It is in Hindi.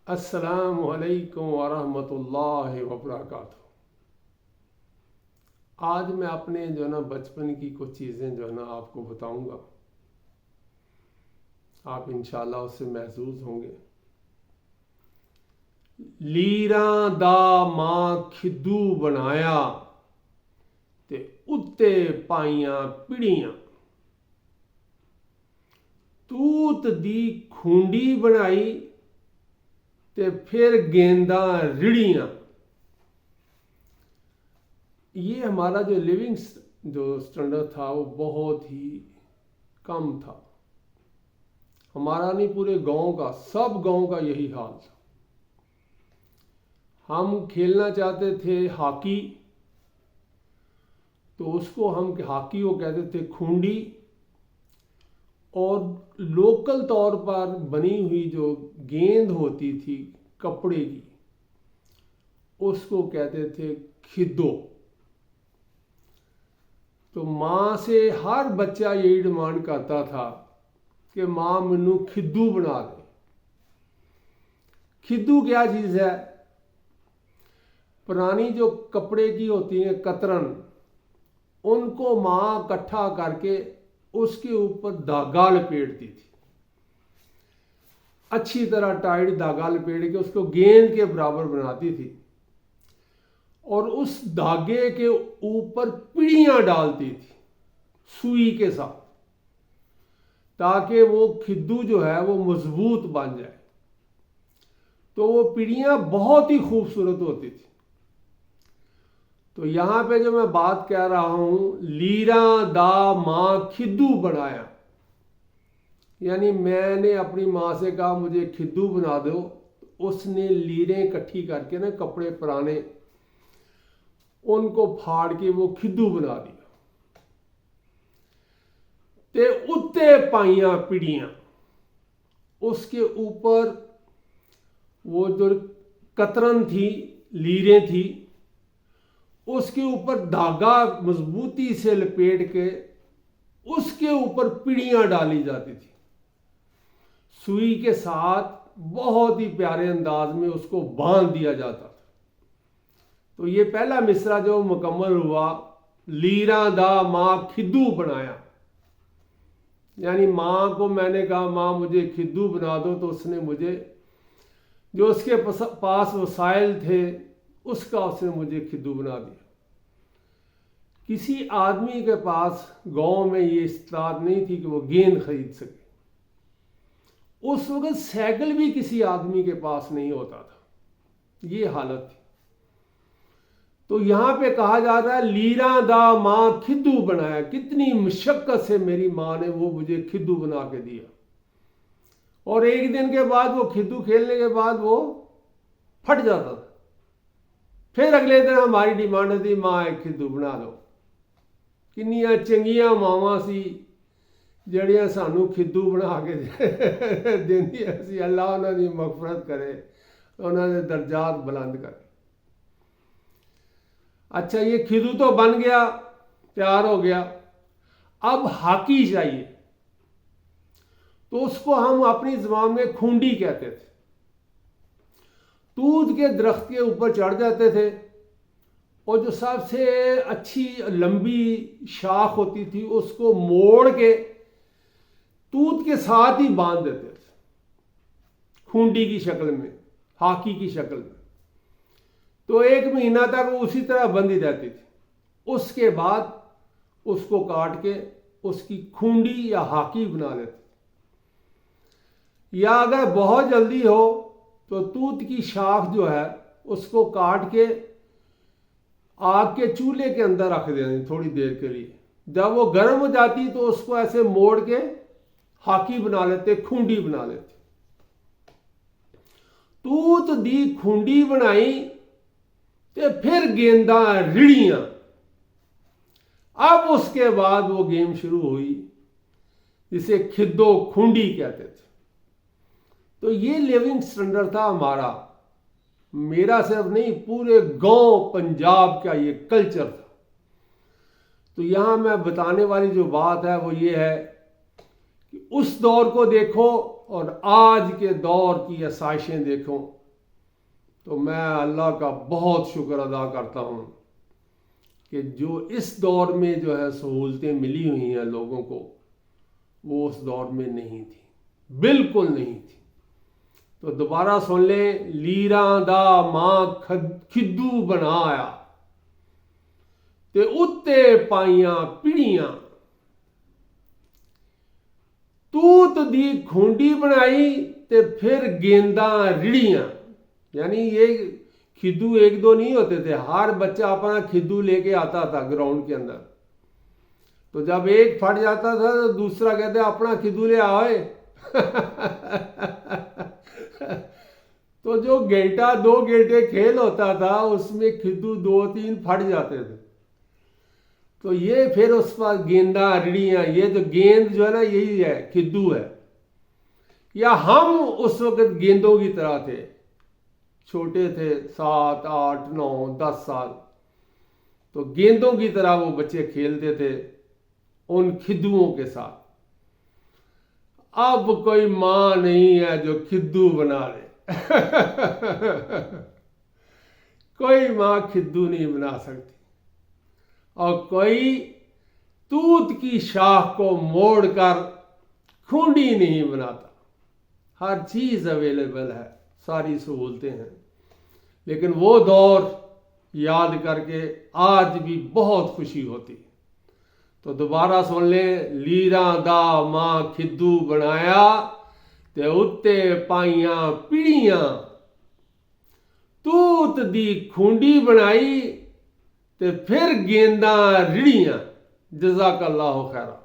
अस्सलामु अलैकुम वरहमतुल्लाहि वबरकातुहू। आज मैं अपने बचपन की कुछ चीज़ें आपको बताऊंगा। आप इंशाल्लाह उससे महसूस होंगे। लीरा दा मां खिद्दू बनाया ते उत्ते पाइयां पिड़ियां, तूत दी खूंडी बनाई ते फिर गेंदा रिड़ियां। ये हमारा जो लिविंग स्टैंडर्ड था वो बहुत ही कम था। हमारा नहीं, पूरे गांव का, सब गांव का यही हाल था। हम खेलना चाहते थे हॉकी, तो उसको हम हॉकी को कहते थे खूंडी, और लोकल तौर पर बनी हुई जो गेंद होती थी कपड़े की, उसको कहते थे खिद्दो। तो माँ से हर बच्चा यही डिमांड करता था कि माँ मैनू खिद्दू बना दे। खिद्दू क्या चीज़ है? पुरानी जो कपड़े की होती है कतरन, उनको माँ इकट्ठा करके उसके ऊपर धागा लपेटती थी। अच्छी तरह टाइट धागा लपेट के उसको गेंद के बराबर बनाती थी, और उस धागे के ऊपर पिड़ियां डालती थी सुई के साथ, ताकि वो खिद्दू जो है वो मजबूत बन जाए। तो वो पिड़ियां बहुत ही खूबसूरत होती थी। तो यहां पे जो मैं बात कह रहा हूं, लीरा दा मां खिद्दू बनाया, यानी मैंने अपनी माँ से कहा मुझे खिद्दू बना दो। उसने लीरें इकट्ठी करके ना, कपड़े पुराने, उनको फाड़ के वो खिद्दू बना दिया। ते उत्ते पाइयां पिड़ियां, उसके ऊपर वो जो कतरन थी, लीरें थी, उसके ऊपर धागा मजबूती से लपेट के उसके ऊपर पिड़ियां डाली जाती थी सुई के साथ। बहुत ही प्यारे अंदाज में उसको बांध दिया जाता था। तो ये पहला मिसरा जो मुकम्मल हुआ, लीरा दा मां खिद्दू बनाया, यानी माँ को मैंने कहा माँ मुझे खिद्दू बना दो, तो उसने मुझे, जो उसके पास वसाइल थे, उसका उसने मुझे खिद्दू बना दिया। किसी आदमी के पास गांव में ये इस्तात नहीं थी कि वो गेंद खरीद सके। उस वक्त साइकिल भी किसी आदमी के पास नहीं होता था। ये हालत थी। तो यहां पे कहा जा रहा है लीरा दा मां खिद्दू बनाया। कितनी मुशक्कत से मेरी मां ने वो मुझे खिद्दू बना के दिया, और एक दिन के बाद वो खिद्दू खेलने के बाद वो फट जाता था। फिर अगले दिन हमारी डिमांड थी मां एक खिद्दू बना दो। किन्नियां चंगियां मावां सी जड़ियां सानू खिद्दू बना के देंदियां सी। अल्लाह उन्हां दी मगफरत करे, उन्हां दे दर्जात बुलंद करे। अच्छा, ये खिद्दू तो बन गया, तैयार हो गया। अब हॉकी चाहिए, तो उसको हम अपनी ज़बान में खूंडी कहते थे। तूत के दरख्त के ऊपर चढ़ जाते थे, और जो सबसे अच्छी लंबी शाख होती थी उसको मोड़ के तूत के साथ ही बांध देते थे, खूंडी की शक्ल में, हॉकी की शक्ल में। तो 1 महीना तक वो उसी तरह बंधी रहती थी। उसके बाद उसको काट के उसकी खूंडी या हॉकी बना लेते। या अगर बहुत जल्दी हो तो तूत की शाख जो है उसको काट के आग के चूल्हे के अंदर रख देनी थोड़ी देर के लिए। जब वो गर्म हो जाती तो उसको ऐसे मोड़ के हॉकी बना लेते, खूंडी बना लेते। तूत दी खूंडी बनाई ते फिर गेंदा रिड़ियां। अब उसके बाद वो गेम शुरू हुई जिसे खिद्दो खूंडी कहते थे। तो ये लिविंग स्टैंडर्ड था हमारा। मेरा सिर्फ नहीं, पूरे गांव पंजाब का ये कल्चर था। तो यहां मैं बताने वाली जो बात है वो ये है कि उस दौर को देखो और आज के दौर की आसाइशें देखो तो मैं अल्लाह का बहुत शुक्र अदा करता हूँ कि जो इस दौर में जो है सहूलतें मिली हुई हैं लोगों को, वो उस दौर में नहीं थी, बिल्कुल नहीं थी। तो दोबारा सुन लें, लीरा दा मां खिद्दू बनाया ते उत्ते पाइयां पिड़ियां, तूत दी खूंडी बनाई ते फिर गेंदा रिड़ियां। यानी ये खिद्दू एक दो नहीं होते थे, हर बच्चा अपना खिद्दू लेके आता था ग्राउंड के अंदर। तो जब एक फट जाता था तो दूसरा कहते अपना खिद्दू ले आओ। तो जो घंटा 2 घंटे खेल होता था उसमें खिद्दू 2-3 फट जाते थे। तो ये फिर उस पर गेंदा रिड़ियां, ये जो गेंद जो है ना यही है, खिद्दू है। या हम उस वक्त गेंदों की तरह थे, छोटे थे, 7, 8, 9, 10 साल। तो गेंदों की तरह वो बच्चे खेलते थे उन खिद्दुओं के साथ। अब कोई मां नहीं है जो खिद्दू बना ले। कोई मां खिद्दू नहीं बना सकती, और कोई तूत की शाख को मोड़कर खूंडी नहीं बनाता। हर चीज अवेलेबल है, सारी सहूलतें हैं। लेकिन वो दौर याद करके आज भी बहुत खुशी होती है। तो दोबारा सुन लें, लीरा दा मां खिद्दू बनाया ते उत्ते पाइयां पिड़ियां, तूत दी खूंडी बनाई ते फिर गेंदा रिड़ियां। जज़ाकल्लाहु खैरा।